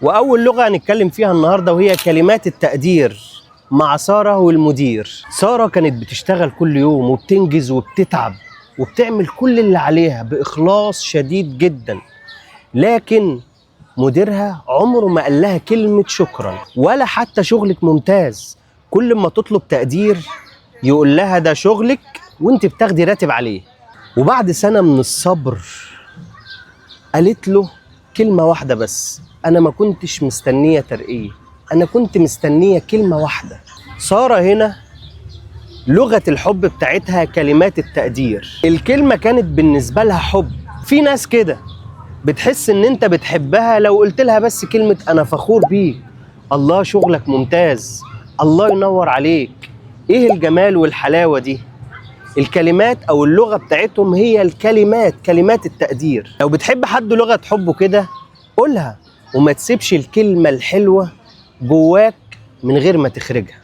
وأول لغة هنتكلم فيها النهاردة وهي كلمات التقدير مع سارة والمدير. سارة كانت بتشتغل كل يوم وبتنجز وبتتعب وبتعمل كل اللي عليها بإخلاص شديد جدا، لكن مديرها عمره ما قال لها كلمة شكرا ولا حتى شغلك ممتاز. كل ما تطلب تقدير يقول لها ده شغلك وانت بتاخدي راتب عليه. وبعد سنة من الصبر قالت له كلمة واحدة بس: أنا ما كنتش مستنية ترقية، أنا كنت مستنية كلمة واحدة. سارة هنا لغة الحب بتاعتها كلمات التقدير. الكلمة كانت بالنسبة لها حب. في ناس كده بتحس إن أنت بتحبها لو قلت لها بس كلمة أنا فخور بيك، الله شغلك ممتاز، الله ينور عليك، إيه الجمال والحلاوة دي. الكلمات أو اللغة بتاعتهم هي الكلمات، كلمات التقدير. لو بتحب حد لغة حبه كده قولها، وما تسيبش الكلمة الحلوة جواك من غير ما تخرجها.